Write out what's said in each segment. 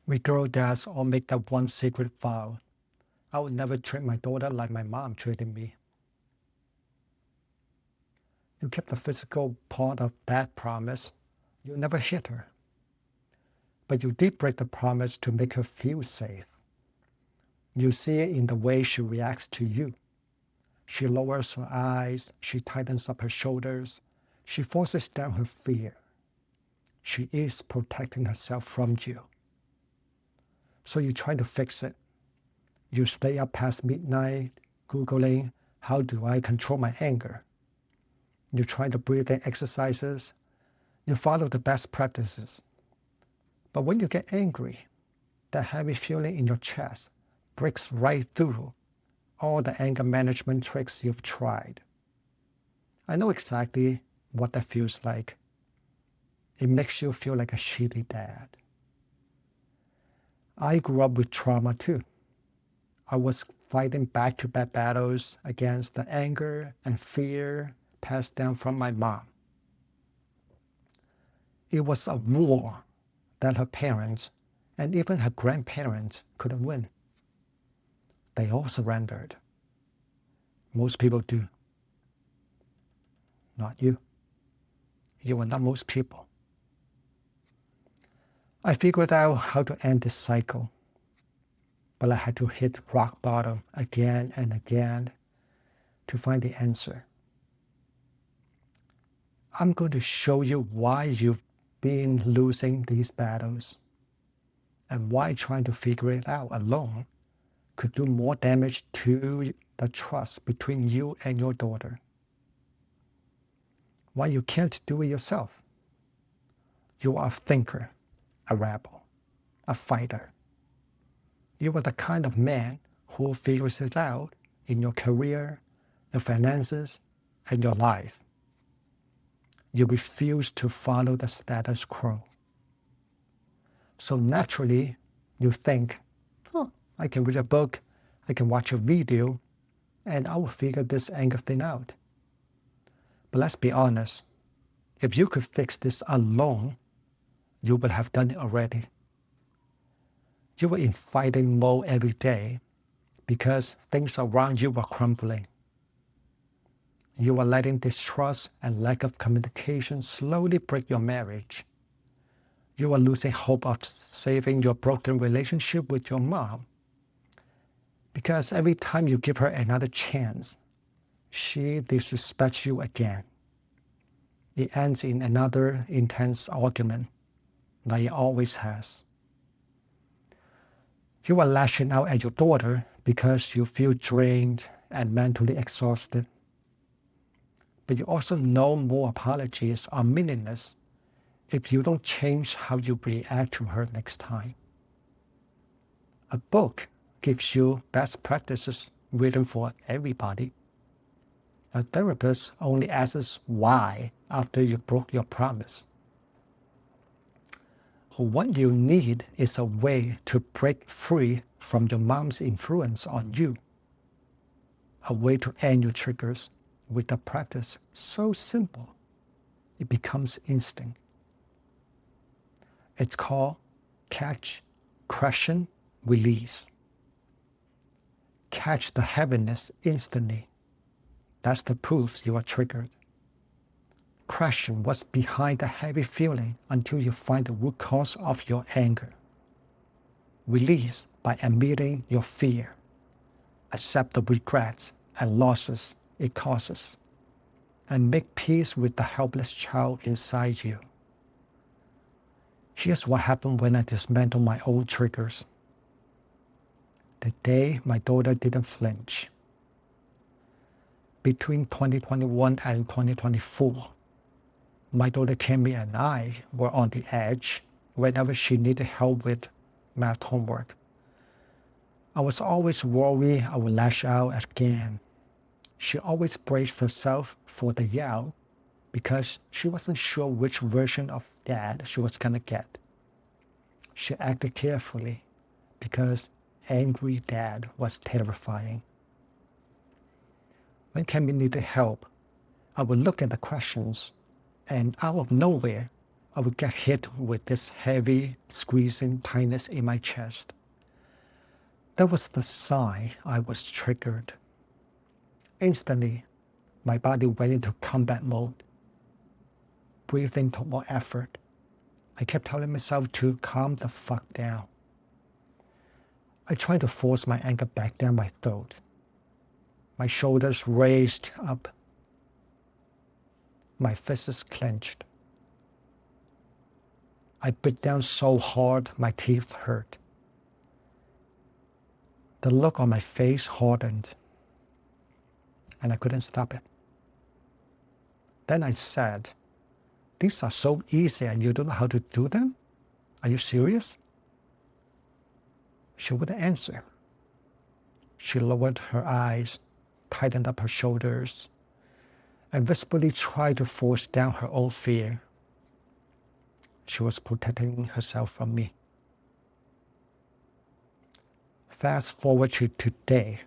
We girl dads all make that one secret vow. I would never treat my daughter like my mom treated me. You keep the physical part of that promise. You never hit her. But you did break the promise to make her feel safe. You see it in the way she reacts to you. She lowers her eyes. She tightens up her shoulders. She forces down her fear. She is protecting herself from you. So you try to fix it. You stay up past midnight, Googling, how do I control my anger? You try the breathing exercises. You follow the best practices. But when you get angry, that heavy feeling in your chest breaks right through all the anger management tricks you've tried. I know exactly what that feels like. It makes you feel like a shitty dad. I grew up with trauma too. I was fighting back-to-back battles against the anger and fear passed down from my mom. It was a war that her parents and even her grandparents couldn't win. They all surrendered. Most people do. Not you. You are not most people. I figured out how to end this cycle, but I had to hit rock bottom again and again to find the answer. I'm going to show you why you've been losing these battles and why trying to figure it out alone could do more damage to the trust between you and your daughter. Why you can't do it yourself. You are a thinker, a rebel, a fighter. You are the kind of man who figures it out in your career, your finances, and your life. You refuse to follow the status quo. So naturally, you think, oh, I can read a book, I can watch a video, and I will figure this anger thing out. But let's be honest, if you could fix this alone, you would have done it already. You were in fighting mode every day because things around you were crumbling. You were letting distrust and lack of communication slowly break your marriage. You are losing hope of saving your broken relationship with your mom because every time you give her another chance, she disrespects you again. It ends in another intense argument, like it always has. You are lashing out at your daughter because you feel drained and mentally exhausted. But you also know more apologies are meaningless if you don't change how you react to her next time. A book gives you best practices written for everybody. A therapist only asks why after you broke your promise. What you need is a way to break free from your mom's influence on you. A way to end your triggers with a practice so simple, it becomes instinct. It's called catch, question, release. Catch the heaviness instantly. That's the proof you are triggered. Question what's behind the heavy feeling until you find the root cause of your anger. Release by admitting your fear. Accept the regrets and losses it causes. And make peace with the helpless child inside you. Here's what happened when I dismantled my old triggers. The day my daughter didn't flinch. Between 2021 and 2024, my daughter Kimmy and I were on the edge whenever she needed help with math homework. I was always worried I would lash out again. She always braced herself for the yell because she wasn't sure which version of dad she was gonna get. She acted carefully because angry dad was terrifying. When Kimmy needed help, I would look at the questions and out of nowhere, I would get hit with this heavy, squeezing tightness in my chest. That was the sign I was triggered. Instantly, my body went into combat mode. Breathing took more effort. I kept telling myself to calm the fuck down. I tried to force my anger back down my throat. My shoulders raised up. My fists clenched. I bit down so hard my teeth hurt. The look on my face hardened, and I couldn't stop it. Then I said, "These are so easy and you don't know how to do them? Are you serious?" She wouldn't answer. She lowered her eyes, tightened up her shoulders, and visibly tried to force down her own fear. She was protecting herself from me. Fast forward to today,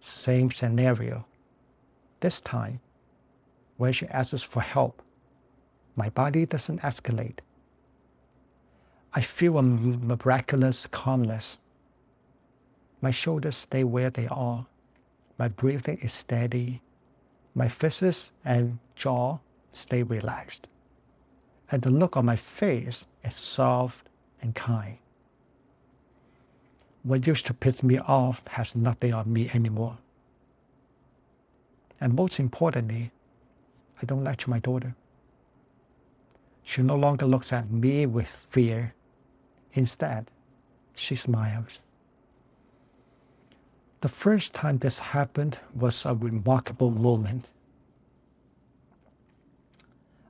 same scenario. This time, when she asks for help, my body doesn't escalate. I feel a miraculous calmness. My shoulders stay where they are. My breathing is steady. My fists and jaw stay relaxed. And the look on my face is soft and kind. What used to piss me off has nothing on me anymore. And most importantly, I don't lecture my daughter. She no longer looks at me with fear. Instead, she smiles. The first time this happened was a remarkable moment.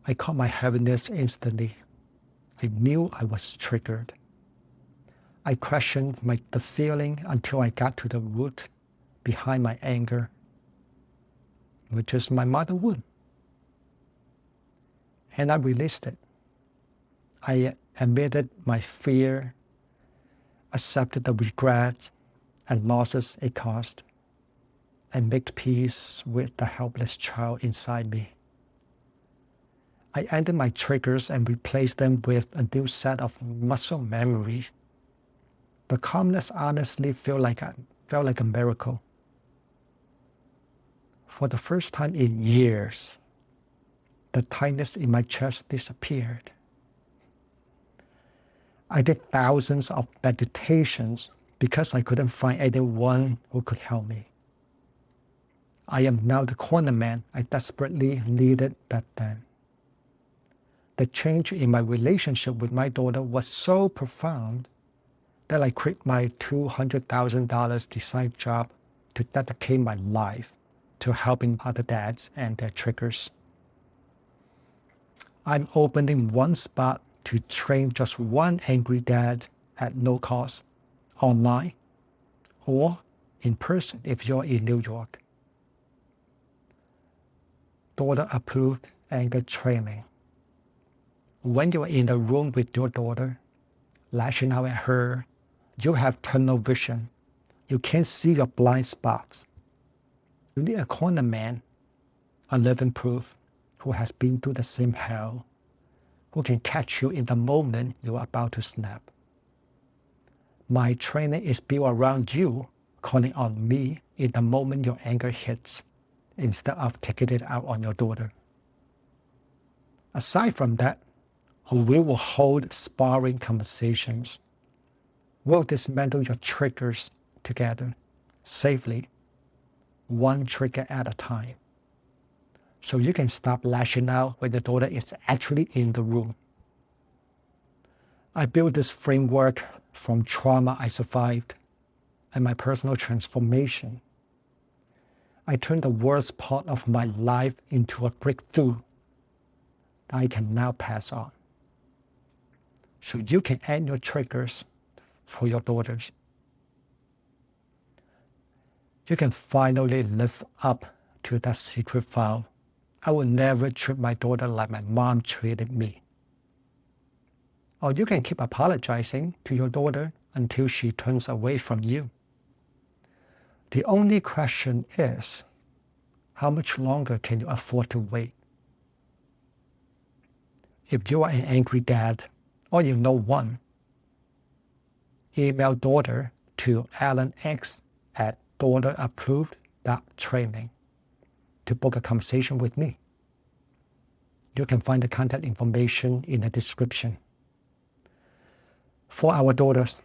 I caught my heaviness instantly. I knew I was triggered. I questioned the feeling until I got to the root behind my anger, which is my mother wound. And I released it. I admitted my fear, accepted the regrets and losses it caused, and made peace with the helpless child inside me. I ended my triggers and replaced them with a new set of muscle memory. The calmness honestly felt like a miracle. For the first time in years, the tightness in my chest disappeared. I did thousands of meditations because I couldn't find anyone who could help me. I am now the corner man I desperately needed back then. The change in my relationship with my daughter was so profound that I quit my $200,000 design job to dedicate my life to helping other dads and their triggers. I'm opening one spot to train just one angry dad at no cost, online or in person if you're in New York. Daughter-approved anger training. When you're in the room with your daughter, lashing out at her, you have tunnel vision. You can't see your blind spots. You need a corner man, a living proof, who has been through the same hell, who can catch you in the moment you're about to snap. My training is built around you calling on me in the moment your anger hits, instead of taking it out on your daughter. Aside from that, we will hold sparring conversations. We'll dismantle your triggers together, safely, one trigger at a time, so you can stop lashing out when the daughter is actually in the room. I built this framework from trauma I survived and my personal transformation. I turned the worst part of my life into a breakthrough that I can now pass on, so you can end your triggers for your daughters. You can finally live up to that secret vow. I will never treat my daughter like my mom treated me. Or you can keep apologizing to your daughter until she turns away from you. The only question is, how much longer can you afford to wait? If you are an angry dad, or you know one, email daughter to alanx@daughterapproved.training to book a conversation with me. You can find the contact information in the description. For our daughters,